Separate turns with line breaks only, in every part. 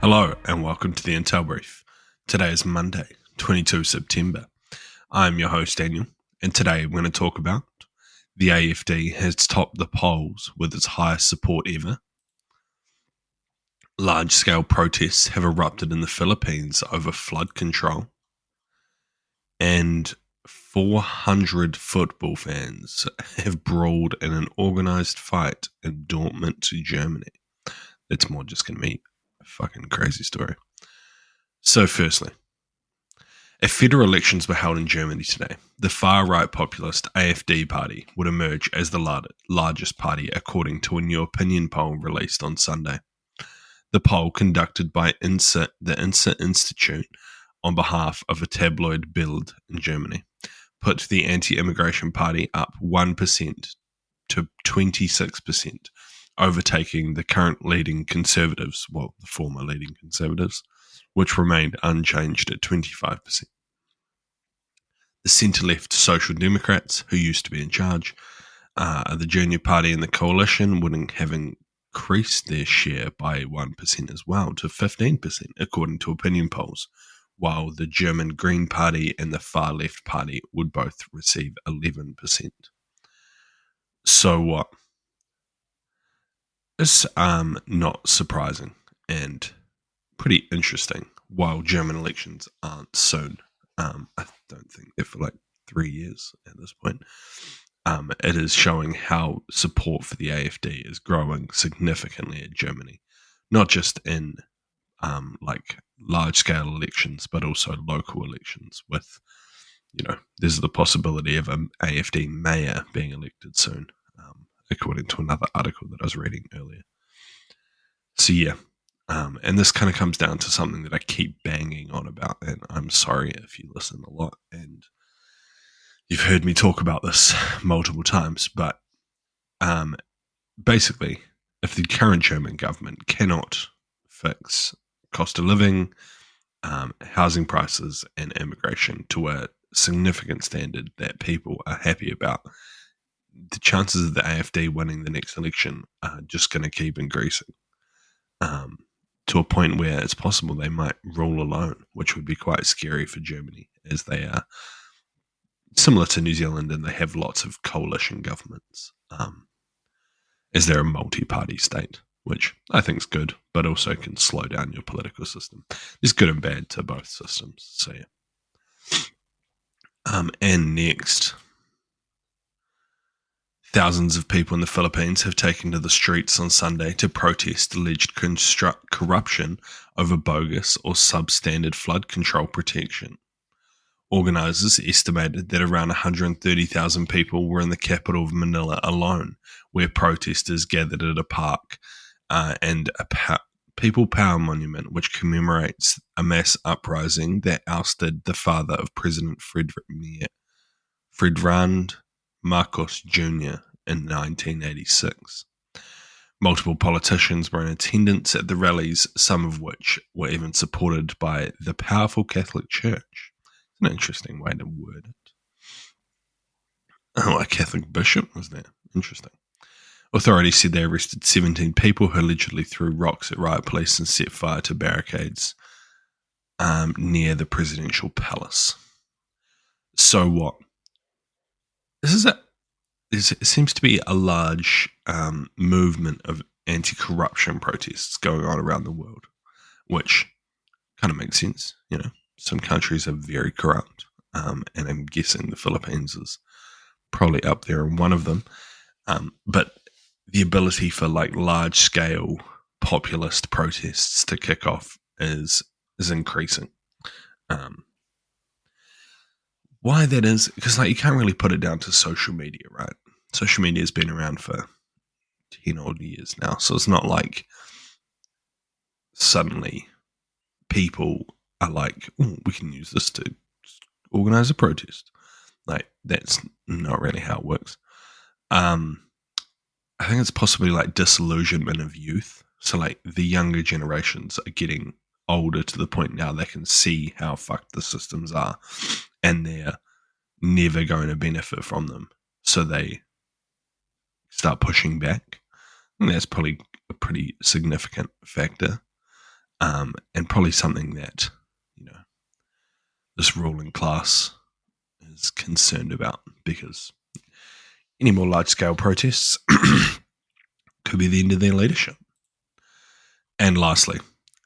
Hello and welcome to the Intel Brief. Today is Monday, 22 September. I'm your host Daniel, and today we're going to talk about the AfD has topped the polls with its highest support ever. Large-scale protests have erupted in the Philippines over flood control. And 400 football fans have brawled in an organised fight in Dortmund, Germany. It's more just going to be a fucking crazy story. So firstly, if federal elections were held in Germany today, the far-right populist AfD party would emerge as the largest party according to a new opinion poll released on Sunday. The poll, conducted by the INSA Institute on behalf of a tabloid Bild in Germany, put the anti-immigration party up 1% to 26%, overtaking the current leading conservatives, the former leading conservatives, which remained unchanged at 25%. The centre-left Social Democrats, who used to be in charge, the junior party in the coalition, would have increased their share by 1% as well to 15%, according to opinion polls, while the German Green Party and the far-left party would both receive 11%. So what? It's not surprising and pretty interesting. While German elections aren't soon, I don't think they're for like 3 years at this point. It is showing how support for the AfD is growing significantly in Germany, not just in like large-scale elections, but also local elections. With there's the possibility of an AfD mayor being elected soon, according to another article that I was reading earlier. So yeah. And this kind of comes down to something that I keep banging on about, and I'm sorry if you listen a lot and you've heard me talk about this multiple times, but basically, if the current German government cannot fix cost of living, housing prices, and immigration to a significant standard that people are happy about, the chances of the AfD winning the next election are just going to keep increasing. To a point where it's possible they might rule alone, which would be quite scary for Germany, as they are similar to New Zealand and they have lots of coalition governments, as they're a multi-party state, which I think is good, but also can slow down your political system. There's good and bad to both systems, so yeah. And next, thousands of people in the Philippines have taken to the streets on Sunday to protest alleged corruption over bogus or substandard flood control protection. Organisers estimated that around 130,000 people were in the capital of Manila alone, where protesters gathered at a park and a People Power monument, which commemorates a mass uprising that ousted the father of President Ferdinand Marcos Jr. in 1986. Multiple politicians were in attendance at the rallies, some of which were even supported by the powerful Catholic Church. An interesting way to word it. Oh, a Catholic bishop was there. Interesting. Authorities said they arrested 17 people who allegedly threw rocks at riot police and set fire to barricades near the presidential palace. So what? It seems to be a large movement of anti-corruption protests going on around the world, which kind of makes sense. Some countries are very corrupt, and I'm guessing the Philippines is probably up there in one of them. But the ability for like large-scale populist protests to kick off is increasing. Why that is, because you can't really put it down to social media, right? Social media has been around for 10 odd years now, so it's not like suddenly people are like, oh, we can use this to organize a protest. That's not really how it works. I think it's possibly disillusionment of youth. So the younger generations are getting older to the point now they can see how fucked the systems are, and they're never going to benefit from them. So they start pushing back. And that's probably a pretty significant factor. and probably something that, this ruling class is concerned about, because any more large-scale protests could be the end of their leadership. And lastly,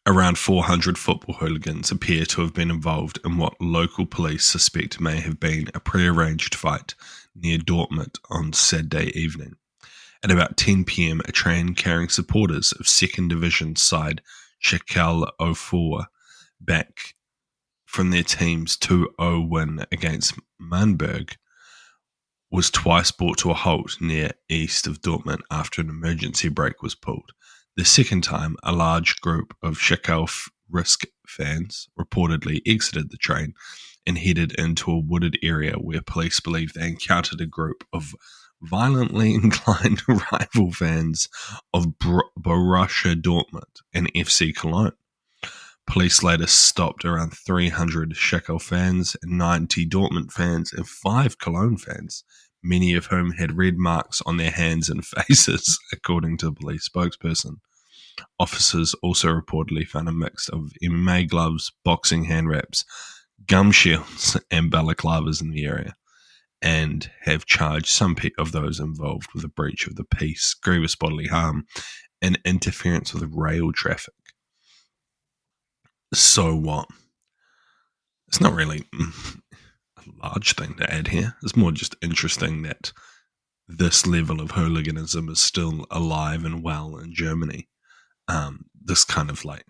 around 400 football hooligans appear to have been involved in what local police suspect may have been a prearranged fight near Dortmund on Saturday evening. At about 10 p.m, a train carrying supporters of 2nd Division side Schalke 04 back from their team's 2-0 win against Mannberg was twice brought to a halt near east of Dortmund after an emergency brake was pulled. The second time, a large group of Schalke Risk fans reportedly exited the train and headed into a wooded area where police believe they encountered a group of violently inclined rival fans of Borussia Dortmund and FC Cologne. Police later stopped around 300 Schalke fans, 90 Dortmund fans, and 5 Cologne fans, many of whom had red marks on their hands and faces, according to a police spokesperson. Officers also reportedly found a mix of MMA gloves, boxing hand wraps, gum shields, and balaclavas in the area, and have charged some of those involved with a breach of the peace, grievous bodily harm, and interference with rail traffic. So what? It's not really a large thing to add here. It's more just interesting that this level of hooliganism is still alive and well in Germany. This kind of like,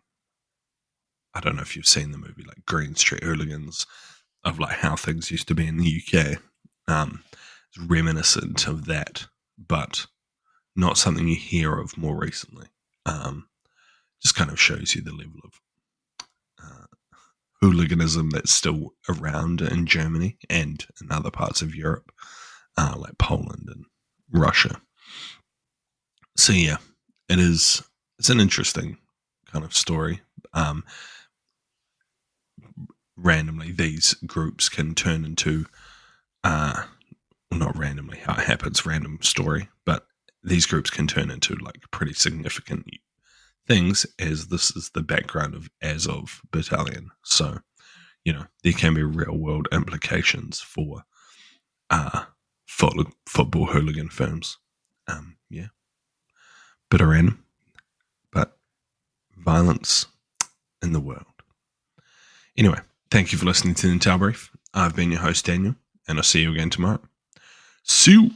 I don't know if you've seen the movie like Green Street Hooligans, of like how things used to be in the UK. It's reminiscent of that, but not something you hear of more recently. Just kind of shows you the level of hooliganism that's still around in Germany and in other parts of Europe, like Poland and Russia. So yeah, it's an interesting kind of story. Randomly, these groups can turn into, not randomly how it happens, random story, but these groups can turn into like pretty significant things, as this is the background of Azov Battalion. So, there can be real world implications for football hooligan films. Yeah. Bit of random, but violence in the world. Anyway, thank you for listening to the Intel Brief. I've been your host, Daniel, and I'll see you again tomorrow. See you.